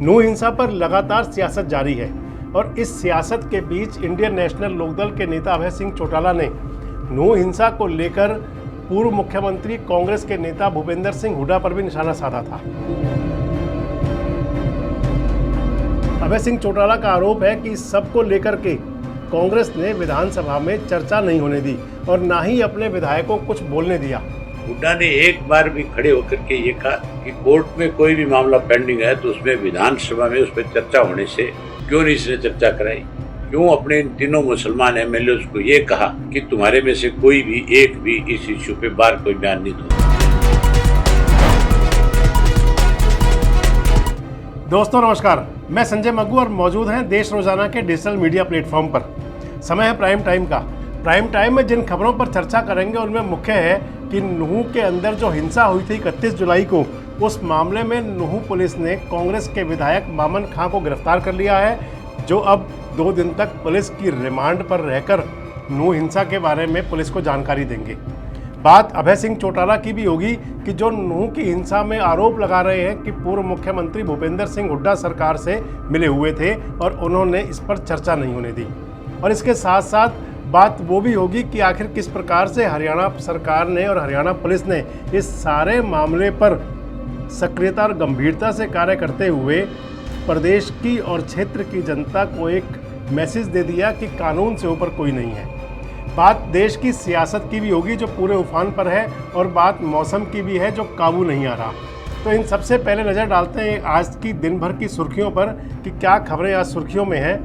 नू हिंसा पर लगातार सियासत जारी है और इस सियासत के बीच इंडियन नेशनल लोकदल के नेता अभय सिंह चौटाला ने नू हिंसा को लेकर पूर्व मुख्यमंत्री कांग्रेस के नेता भूपेंद्र सिंह हुड्डा पर भी निशाना साधा था। अभय सिंह चौटाला का आरोप है कि इस सब को लेकर के कांग्रेस ने विधानसभा में चर्चा नहीं होने दी और ना ही अपने विधायकों को कुछ बोलने दिया। हुड्डा ने एक बार भी खड़े होकर के ये कहा कि कोर्ट में कोई भी मामला पेंडिंग है तो उसमें विधानसभा में उस पर चर्चा होने से क्यों नहीं इसने चर्चा कराई, क्यों अपने इन तीनों मुसलमान एमएलए को ये कहा कि तुम्हारे में से कोई भी एक भी इस इश्यू पे बार कोई बयान नहीं दो। दोस्तों नमस्कार, मैं संजय मग्गू और मौजूद हैं देश रोजाना के डिजिटल मीडिया प्लेटफॉर्म पर। समय है प्राइम टाइम का। प्राइम टाइम में जिन खबरों पर चर्चा करेंगे उनमें मुख्य है कि नूह के अंदर जो हिंसा हुई थी 31 जुलाई को, उस मामले में नूह पुलिस ने कांग्रेस के विधायक मामन खां को गिरफ्तार कर लिया है, जो अब 2 दिन तक पुलिस की रिमांड पर रहकर नूह हिंसा के बारे में पुलिस को जानकारी देंगे। बात अभय सिंह चौटाला की भी होगी कि जो नूह की हिंसा में आरोप लगा रहे हैं कि पूर्व मुख्यमंत्री भूपेंद्र सिंह हुड्डा सरकार से मिले हुए थे और उन्होंने इस पर चर्चा नहीं होने दी। और इसके साथ साथ बात वो भी होगी कि आखिर किस प्रकार से हरियाणा सरकार ने और हरियाणा पुलिस ने इस सारे मामले पर सक्रियता और गंभीरता से कार्य करते हुए प्रदेश की और क्षेत्र की जनता को एक मैसेज दे दिया कि कानून से ऊपर कोई नहीं है। बात देश की सियासत की भी होगी जो पूरे उफान पर है और बात मौसम की भी है जो काबू नहीं आ रहा। तो इन सबसे पहले नज़र डालते हैं आज की दिन भर की सुर्खियों पर कि क्या खबरें आज सुर्खियों में हैं।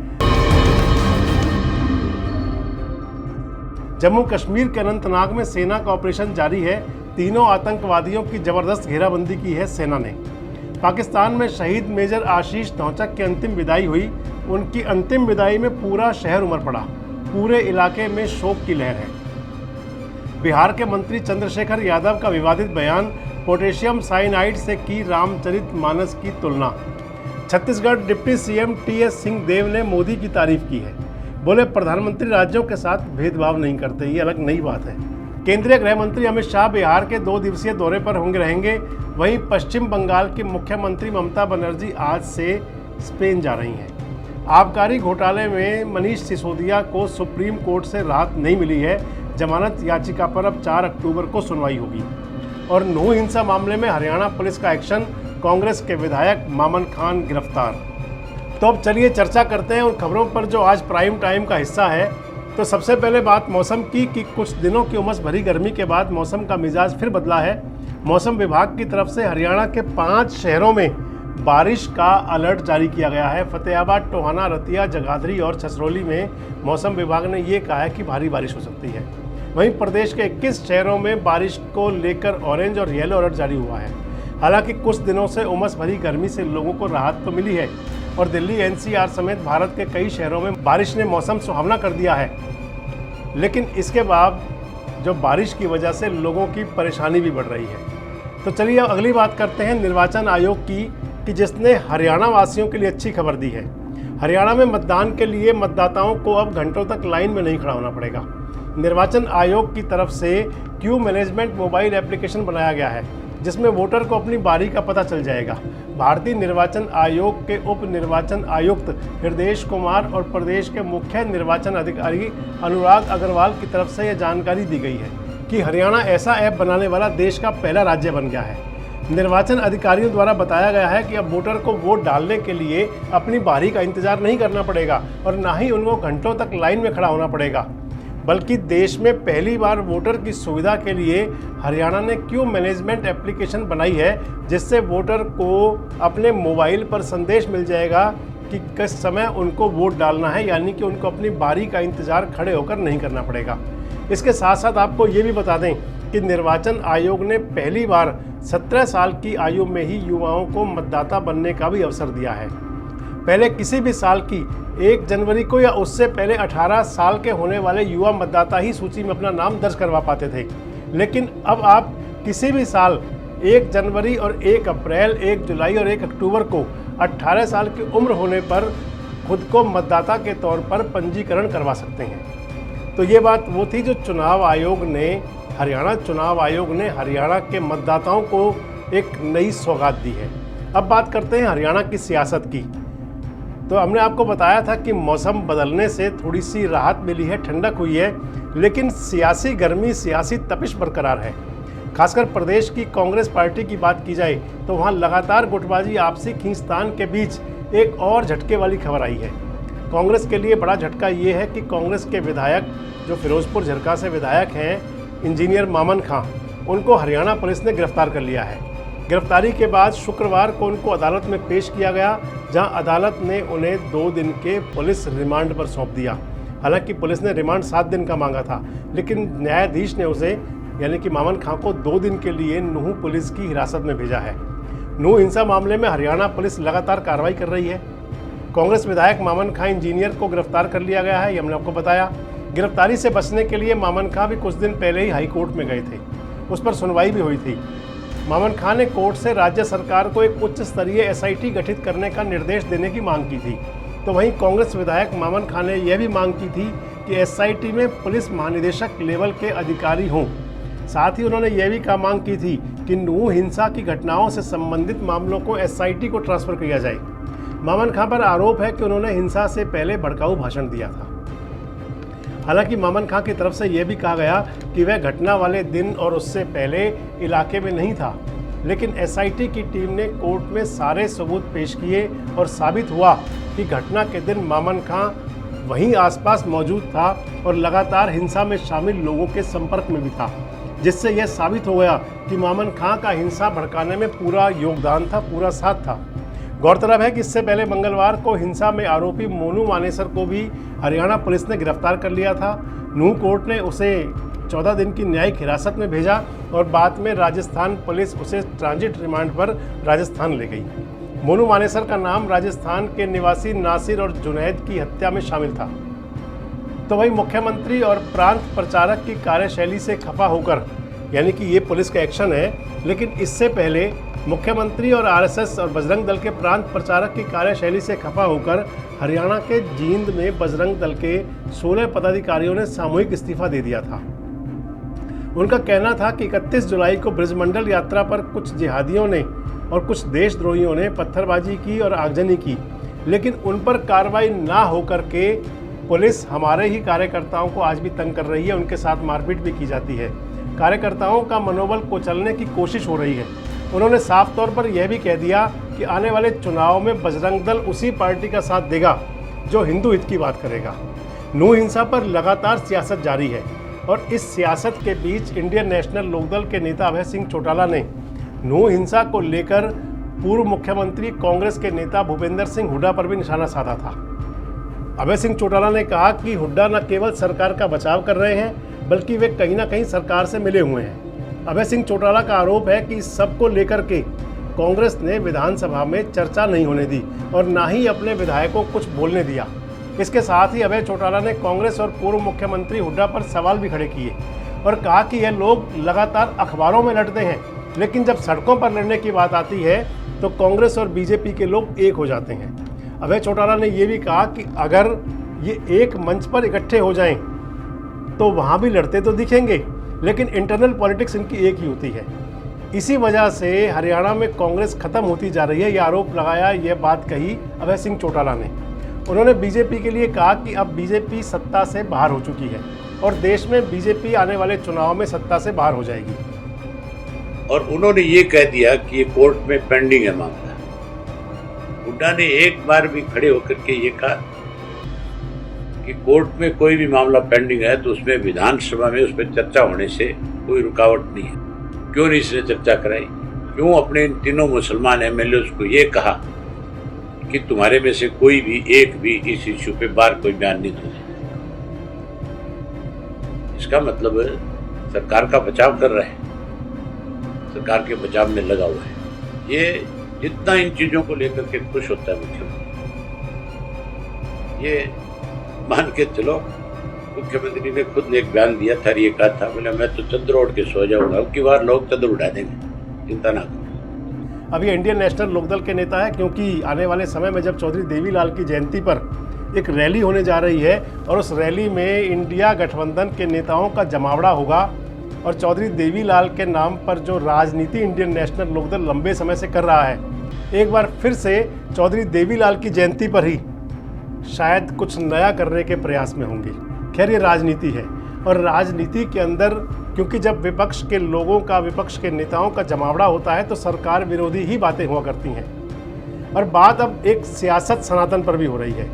जम्मू कश्मीर के अनंतनाग में सेना का ऑपरेशन जारी है। तीनों आतंकवादियों की जबरदस्त घेराबंदी की है सेना ने। पाकिस्तान में शहीद मेजर आशीष धौचक की अंतिम विदाई हुई। उनकी अंतिम विदाई में पूरा शहर उमड़ पड़ा। पूरे इलाके में शोक की लहर है। बिहार के मंत्री चंद्रशेखर यादव का विवादित बयान, पोटेशियम साइनाइड से की रामचरितमानस की तुलना। Chhattisgarh deputy CM TS Singhdeo ने मोदी की तारीफ की है। बोले प्रधानमंत्री राज्यों के साथ भेदभाव नहीं करते, ये अलग नई बात है। केंद्रीय गृह मंत्री अमित शाह बिहार के 2 दिवसीय दौरे पर रहेंगे। वहीं पश्चिम बंगाल की मुख्यमंत्री ममता बनर्जी आज से स्पेन जा रही हैं। आबकारी घोटाले में मनीष सिसोदिया को सुप्रीम कोर्ट से राहत नहीं मिली है। जमानत याचिका पर अब 4 अक्टूबर को सुनवाई होगी। और नूह हिंसा मामले में हरियाणा पुलिस का एक्शन, कांग्रेस के विधायक मामन खान गिरफ्तार। तो अब चलिए चर्चा करते हैं उन खबरों पर जो आज प्राइम टाइम का हिस्सा है। तो सबसे पहले बात मौसम की कि कुछ दिनों की उमस भरी गर्मी के बाद मौसम का मिजाज फिर बदला है। मौसम विभाग की तरफ से हरियाणा के 5 शहरों में बारिश का अलर्ट जारी किया गया है। फतेहाबाद, टोहाना, रतिया, जगाधरी और छछरौली में मौसम विभाग ने ये कहा है कि भारी बारिश हो सकती है। वहीं प्रदेश के 21 शहरों में बारिश को लेकर ऑरेंज और येलो अलर्ट जारी हुआ है। हालांकि कुछ दिनों से उमस भरी गर्मी से लोगों को राहत तो मिली है और दिल्ली, एनसीआर समेत भारत के कई शहरों में बारिश ने मौसम सुहावना कर दिया है। लेकिन इसके बाद जो बारिश की वजह से लोगों की परेशानी भी बढ़ रही है। तो चलिए अब अगली बात करते हैं निर्वाचन आयोग की कि जिसने हरियाणा वासियों के लिए अच्छी खबर दी है। हरियाणा में मतदान के लिए मतदाताओं को अब घंटों तक लाइन में नहीं खड़ा होना पड़ेगा। निर्वाचन आयोग की तरफ से क्यू मैनेजमेंट मोबाइल एप्लीकेशन बनाया गया है जिसमें वोटर को अपनी बारी का पता चल जाएगा। भारतीय निर्वाचन आयोग के उप निर्वाचन आयुक्त हृदयेश कुमार और प्रदेश के मुख्य निर्वाचन अधिकारी अनुराग अग्रवाल की तरफ से यह जानकारी दी गई है कि हरियाणा ऐसा ऐप बनाने वाला देश का पहला राज्य बन गया है। निर्वाचन अधिकारियों द्वारा बताया गया है कि अब वोटर को वोट डालने के लिए अपनी बारी का इंतजार नहीं करना पड़ेगा और ना ही उनको घंटों तक लाइन में खड़ा होना पड़ेगा, बल्कि देश में पहली बार वोटर की सुविधा के लिए हरियाणा ने क्यू मैनेजमेंट एप्लीकेशन बनाई है जिससे वोटर को अपने मोबाइल पर संदेश मिल जाएगा कि किस समय उनको वोट डालना है, यानी कि उनको अपनी बारी का इंतजार खड़े होकर नहीं करना पड़ेगा। इसके साथ साथ आपको ये भी बता दें कि निर्वाचन आयोग ने पहली बार 17 साल की आयु में ही युवाओं को मतदाता बनने का भी अवसर दिया है। पहले किसी भी साल की 1 जनवरी को या उससे पहले 18 साल के होने वाले युवा मतदाता ही सूची में अपना नाम दर्ज करवा पाते थे, लेकिन अब आप किसी भी साल 1 जनवरी और 1 अप्रैल, 1 जुलाई और 1 अक्टूबर को 18 साल की उम्र होने पर खुद को मतदाता के तौर पर पंजीकरण करवा सकते हैं। तो ये बात वो थी जो हरियाणा चुनाव आयोग ने हरियाणा के मतदाताओं को एक नई सौगात दी है। अब बात करते हैं हरियाणा की सियासत की। तो हमने आपको बताया था कि मौसम बदलने से थोड़ी सी राहत मिली है, ठंडक हुई है, लेकिन सियासी गर्मी, सियासी तपिश बरकरार है। खासकर प्रदेश की कांग्रेस पार्टी की बात की जाए तो वहाँ लगातार गुटबाजी, आपसी खींचतान के बीच एक और झटके वाली खबर आई है। कांग्रेस के लिए बड़ा झटका ये है कि कांग्रेस के विधायक जो फिरोजपुर झरका से विधायक हैं, इंजीनियर मामन खां, उनको हरियाणा पुलिस ने गिरफ्तार कर लिया है। गिरफ्तारी के बाद शुक्रवार को उनको अदालत में पेश किया गया, जहां अदालत ने उन्हें 2 दिन के पुलिस रिमांड पर सौंप दिया। हालांकि पुलिस ने रिमांड 7 दिन का मांगा था, लेकिन न्यायाधीश ने उसे यानी कि मामन खां को 2 दिन के लिए नूंह पुलिस की हिरासत में भेजा है। नूंह हिंसा मामले में हरियाणा पुलिस लगातार कार्रवाई कर रही है। कांग्रेस विधायक मामन खां इंजीनियर को गिरफ्तार कर लिया गया है, ये हमने आपको बताया। गिरफ्तारी से बचने के लिए मामन खां भी कुछ दिन पहले ही हाई कोर्ट में गए थे, उस पर सुनवाई भी हुई थी। मामन खां ने कोर्ट से राज्य सरकार को एक उच्च स्तरीय एसआईटी गठित करने का निर्देश देने की मांग की थी। तो वहीं कांग्रेस विधायक मामन खां ने यह भी मांग की थी कि एसआईटी में पुलिस महानिदेशक लेवल के अधिकारी हों। साथ ही उन्होंने यह भी मांग की थी कि नूंह हिंसा की घटनाओं से संबंधित मामलों को एसआईटी को ट्रांसफर किया जाए। मामन खां पर आरोप है कि उन्होंने हिंसा से पहले भड़काऊ भाषण दिया था। हालांकि मामन खां की तरफ से यह भी कहा गया कि वह घटना वाले दिन और उससे पहले इलाके में नहीं था, लेकिन एसआईटी की टीम ने कोर्ट में सारे सबूत पेश किए और साबित हुआ कि घटना के दिन मामन खां वहीं आसपास मौजूद था और लगातार हिंसा में शामिल लोगों के संपर्क में भी था, जिससे यह साबित हो गया कि मामन खां का हिंसा भड़काने में पूरा योगदान था, पूरा साथ था। गौरतलब है कि इससे पहले मंगलवार को हिंसा में आरोपी मोनू मानेसर को भी हरियाणा पुलिस ने गिरफ्तार कर लिया था। नूंह कोर्ट ने उसे 14 दिन की न्यायिक हिरासत में भेजा और बाद में राजस्थान पुलिस उसे ट्रांजिट रिमांड पर राजस्थान ले गई। मोनू मानेसर का नाम राजस्थान के निवासी नासिर और जुनैद की हत्या में शामिल था। तो वहीं मुख्यमंत्री और प्रांत प्रचारक की कार्यशैली से खफा होकर, यानी कि ये पुलिस का एक्शन है, लेकिन इससे पहले मुख्यमंत्री और आरएसएस और बजरंग दल के प्रांत प्रचारक की कार्यशैली से खफा होकर हरियाणा के जींद में बजरंग दल के 16 पदाधिकारियों ने सामूहिक इस्तीफा दे दिया था। उनका कहना था कि 31 जुलाई को ब्रजमंडल यात्रा पर कुछ जिहादियों ने और कुछ देशद्रोहियों ने पत्थरबाजी की और आगजनी की, लेकिन उन पर कार्रवाई ना होकर के पुलिस हमारे ही कार्यकर्ताओं को आज भी तंग कर रही है, उनके साथ मारपीट भी की जाती है। कार्यकर्ताओं का मनोबल कुचलने की कोशिश हो रही है। उन्होंने साफ तौर पर यह भी कह दिया कि आने वाले चुनाव में बजरंग दल उसी पार्टी का साथ देगा जो हिंदू हित की बात करेगा। नूंह हिंसा पर लगातार सियासत जारी है और इस सियासत के बीच इंडियन नेशनल लोकदल के नेता अभय सिंह चौटाला ने नूंह हिंसा को लेकर पूर्व मुख्यमंत्री कांग्रेस के नेता भूपेंद्र सिंह हुड्डा पर भी निशाना साधा था। अभय सिंह चौटाला ने कहा कि हुड्डा न केवल सरकार का बचाव कर रहे हैं, बल्कि वे कहीं ना कहीं सरकार से मिले हुए हैं। अभय सिंह चौटाला का आरोप है कि इस सब को लेकर के कांग्रेस ने विधानसभा में चर्चा नहीं होने दी और ना ही अपने विधायकों को कुछ बोलने दिया। इसके साथ ही अभय चौटाला ने कांग्रेस और पूर्व मुख्यमंत्री हुड्डा पर सवाल भी खड़े किए और कहा कि यह लोग लगातार अखबारों में लड़ते हैं, लेकिन जब सड़कों पर लड़ने की बात आती है तो कांग्रेस और बीजेपी के लोग एक हो जाते हैं। अभय चौटाला ने यह भी कहा कि अगर ये एक मंच पर इकट्ठे हो जाएं तो वहाँ भी लड़ते तो दिखेंगे, लेकिन इंटरनल पॉलिटिक्स इनकी एक ही होती है। इसी वजह से हरियाणा में कांग्रेस खत्म होती जा रही है, यह आरोप लगाया, यह बात कही अभय सिंह चौटाला ने। उन्होंने बीजेपी के लिए कहा कि अब बीजेपी सत्ता से बाहर हो चुकी है और देश में बीजेपी आने वाले चुनाव में सत्ता से बाहर हो जाएगी। और उन्होंने ये कह दिया कि ये कोर्ट में पेंडिंग है मामला। हुड्डा ने एक बार भी खड़े होकर के ये कहा कि कोर्ट में कोई भी मामला पेंडिंग है तो उसमें विधानसभा में उस पर चर्चा होने से कोई रुकावट नहीं है। क्यों नहीं इसने चर्चा कराई? क्यों अपने इन तीनों मुसलमान एमएलए को ये कहा कि तुम्हारे में से कोई भी एक भी इस इश्यू पे बार कोई बयान नहीं दे? इसका मतलब सरकार का बचाव कर रहा है, सरकार के बचाव में लगा हुआ है। ये जितना इन चीजों को लेकर के खुश होता है मुख्यमंत्री, ये मान के चलो मुख्यमंत्री ने खुद एक बयान दिया था, ये कहा था, बोले मैं तो चद्दर ओढ़ के सो जाऊंगा, अब की बार लोग चद्दर उड़ा देंगे, चिंता ना करो। अभी इंडियन नेशनल लोकदल के नेता है, क्योंकि आने वाले समय में जब चौधरी देवीलाल की जयंती पर एक रैली होने जा रही है और उस रैली में इंडिया गठबंधन के नेताओं का जमावड़ा होगा और चौधरी देवीलाल के नाम पर जो राजनीति इंडियन नेशनल लोकदल लंबे समय से कर रहा है एक बार फिर से चौधरी देवीलाल की जयंती पर ही शायद कुछ नया करने के प्रयास में होंगे। खैर, ये राजनीति है और राजनीति के अंदर क्योंकि जब विपक्ष के लोगों का, विपक्ष के नेताओं का जमावड़ा होता है तो सरकार विरोधी ही बातें हुआ करती हैं। और बात अब एक सियासत सनातन पर भी हो रही है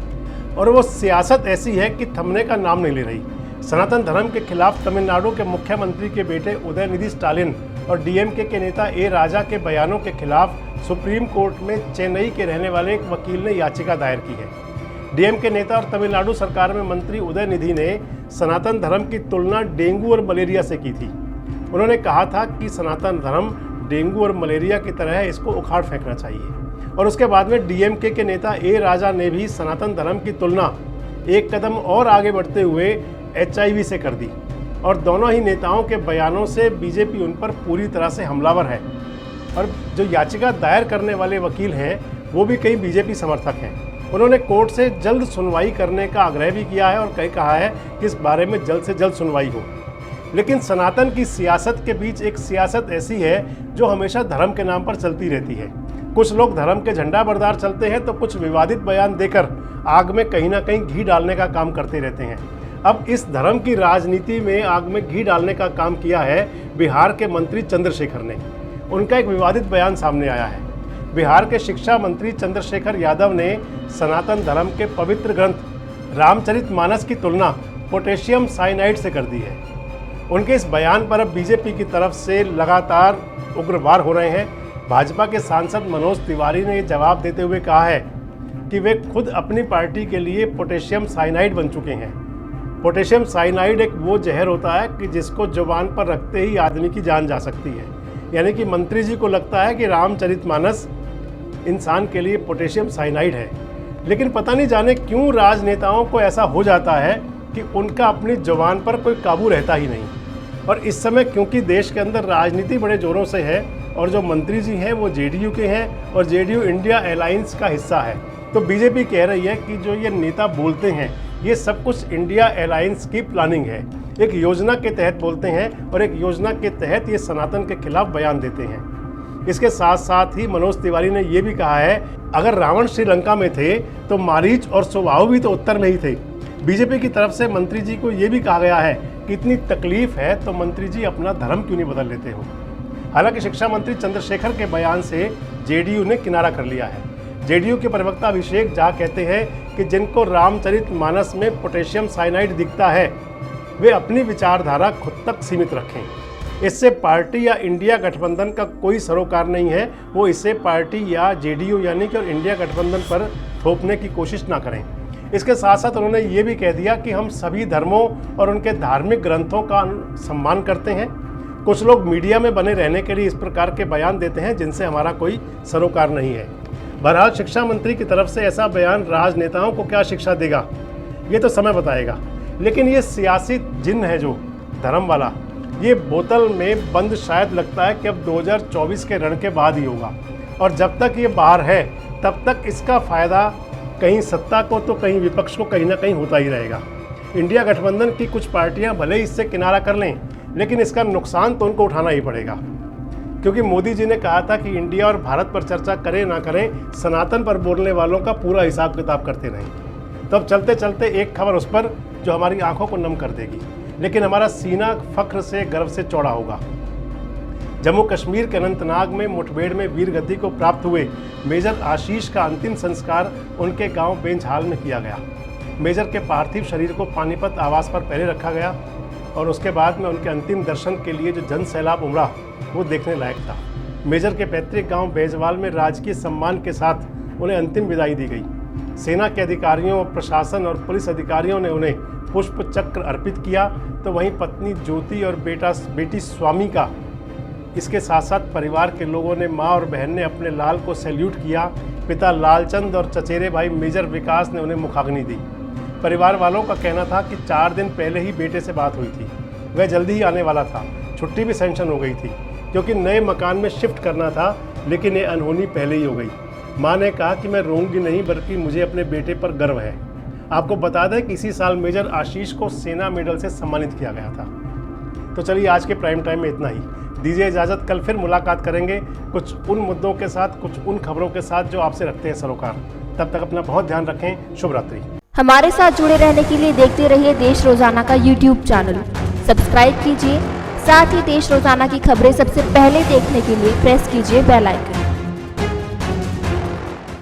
और वो सियासत ऐसी है कि थमने का नाम नहीं ले रही। सनातन धर्म के खिलाफ तमिलनाडु के मुख्यमंत्री के बेटे उदयनिधि स्टालिन और डीएमके के नेता ए राजा के बयानों के खिलाफ सुप्रीम कोर्ट में चेन्नई के रहने वाले एक वकील ने याचिका दायर की है। डीएमके नेता और तमिलनाडु सरकार में मंत्री उदयनिधि ने सनातन धर्म की तुलना डेंगू और मलेरिया से की थी। उन्होंने कहा था कि सनातन धर्म डेंगू और मलेरिया की तरह है, इसको उखाड़ फेंकना चाहिए। और उसके बाद में डीएमके के नेता ए राजा ने भी सनातन धर्म की तुलना एक कदम और आगे बढ़ते हुए एचआईवी से कर दी। और दोनों ही नेताओं के बयानों से बीजेपी उन पर पूरी तरह से हमलावर है। और जो याचिका दायर करने वाले वकील हैं वो भी कई बीजेपी समर्थक हैं। उन्होंने कोर्ट से जल्द सुनवाई करने का आग्रह भी किया है और कहा है कि इस बारे में जल्द से जल्द सुनवाई हो। लेकिन सनातन की सियासत के बीच एक सियासत ऐसी है जो हमेशा धर्म के नाम पर चलती रहती है। कुछ लोग धर्म के झंडा बरदार चलते हैं तो कुछ विवादित बयान देकर आग में कहीं ना कहीं घी डालने का काम करते रहते हैं। अब इस धर्म की राजनीति में आग में घी डालने का काम किया है बिहार के मंत्री चंद्रशेखर ने। उनका एक विवादित बयान सामने आया है। बिहार के शिक्षा मंत्री चंद्रशेखर यादव ने सनातन धर्म के पवित्र ग्रंथ रामचरितमानस की तुलना पोटेशियम साइनाइड से कर दी है। उनके इस बयान पर अब बीजेपी की तरफ से लगातार उग्रवार हो रहे हैं। भाजपा के सांसद मनोज तिवारी ने जवाब देते हुए कहा है कि वे खुद अपनी पार्टी के लिए पोटेशियम साइनाइड बन चुके हैं। पोटेशियम साइनाइड एक वो जहर होता है कि जिसको जुबान पर रखते ही आदमी की जान जा सकती है। यानी कि मंत्री जी को लगता है कि रामचरितमानस इंसान के लिए पोटेशियम साइनाइड है। लेकिन पता नहीं जाने क्यों राजनेताओं को ऐसा हो जाता है कि उनका अपनी जुबान पर कोई काबू रहता ही नहीं। और इस समय क्योंकि देश के अंदर राजनीति बड़े ज़ोरों से है और जो मंत्री जी हैं वो जेडीयू के हैं और जेडीयू इंडिया अलायंस का हिस्सा है, तो बीजेपी कह रही है कि जो ये नेता बोलते हैं ये सब कुछ इंडिया अलायंस की प्लानिंग है, एक योजना के तहत बोलते हैं और एक योजना के तहत ये सनातन के खिलाफ बयान देते हैं। इसके साथ साथ ही मनोज तिवारी ने ये भी कहा है अगर रावण श्रीलंका में थे तो मारीच और सुबाहु भी तो उत्तर में ही थे। बीजेपी की तरफ से मंत्री जी को ये भी कहा गया है कि इतनी तकलीफ है तो मंत्री जी अपना धर्म क्यों नहीं बदल लेते हो। हालांकि शिक्षा मंत्री चंद्रशेखर के बयान से जेडीयू ने किनारा कर लिया है। जेडीयू के प्रवक्ता अभिषेक झा कहते हैं कि जिनको रामचरितमानस में पोटेशियम साइनाइड दिखता है वे अपनी विचारधारा खुद तक सीमित रखें। इससे पार्टी या इंडिया गठबंधन का कोई सरोकार नहीं है। वो इसे पार्टी या जेडीयू यानी कि और इंडिया गठबंधन पर थोपने की कोशिश ना करें। इसके साथ साथ उन्होंने ये भी कह दिया कि हम सभी धर्मों और उनके धार्मिक ग्रंथों का सम्मान करते हैं। कुछ लोग मीडिया में बने रहने के लिए इस प्रकार के बयान देते हैं जिनसे हमारा कोई सरोकार नहीं है। बहरहाल शिक्षा मंत्री की तरफ से ऐसा बयान राजनेताओं को क्या शिक्षा देगा ये तो समय बताएगा। लेकिन ये सियासी जिन्न है जो धर्म वाला, ये बोतल में बंद शायद लगता है कि अब 2024 के रण के बाद ही होगा। और जब तक ये बाहर है तब तक इसका फ़ायदा कहीं सत्ता को तो कहीं विपक्ष को कहीं ना कहीं होता ही रहेगा। इंडिया गठबंधन की कुछ पार्टियां भले ही इससे किनारा कर लें लेकिन इसका नुकसान तो उनको उठाना ही पड़ेगा, क्योंकि मोदी जी ने कहा था कि इंडिया और भारत पर चर्चा करें ना करें, सनातन पर बोलने वालों का पूरा हिसाब किताब करते रहें। तो अब चलते चलते एक खबर उस पर जो हमारी आंखों को नम कर देगी, लेकिन हमारा सीना फख्र से गर्व से चौड़ा होगा। जम्मू कश्मीर के अनंतनाग में मुठभेड़ में वीर गति को प्राप्त हुए मेजर आशीष का अंतिम संस्कार उनके गांव बेंझाल में किया गया। मेजर के पार्थिव शरीर को पानीपत आवास पर पहले रखा गया और उसके बाद में उनके अंतिम दर्शन के लिए जो जन सैलाब उमड़ा वो देखने लायक था। मेजर के पैतृक गांव बेंझवाल में राजकीय सम्मान के साथ उन्हें अंतिम विदाई दी गई। सेना के अधिकारियों, प्रशासन और पुलिस अधिकारियों ने उन्हें पुष्प चक्र अर्पित किया, तो वहीं पत्नी ज्योति और बेटी स्वामी का, इसके साथ साथ परिवार के लोगों ने, माँ और बहन ने अपने लाल को सैल्यूट किया। पिता लालचंद और चचेरे भाई मेजर विकास ने उन्हें मुखाग्नि दी। परिवार वालों का कहना था कि 4 दिन पहले ही बेटे से बात हुई थी, वह जल्दी ही आने वाला था। छुट्टी भी सैंक्शन हो गई थी क्योंकि नए मकान में शिफ्ट करना था, लेकिन ये अनहोनी पहले ही हो गई। माँ ने कहा कि मैं रोऊंगी नहीं, बल्कि मुझे अपने बेटे पर गर्व है। आपको बता दें कि इसी साल मेजर आशीष को सेना मेडल से सम्मानित किया गया था। तो चलिए आज के प्राइम टाइम में इतना ही। दीजिए इजाज़त, कल फिर मुलाकात करेंगे कुछ उन मुद्दों के साथ, कुछ उन खबरों के साथ जो आपसे रखते हैं सरोकार। तब तक अपना बहुत ध्यान रखें। शुभ रात्रि। हमारे साथ जुड़े रहने के लिए देखते रहिए देश रोजाना का YouTube चैनल, सब्सक्राइब कीजिए। साथ ही देश रोजाना की खबरें सबसे पहले देखने के लिए प्रेस कीजिए बेल आइकन।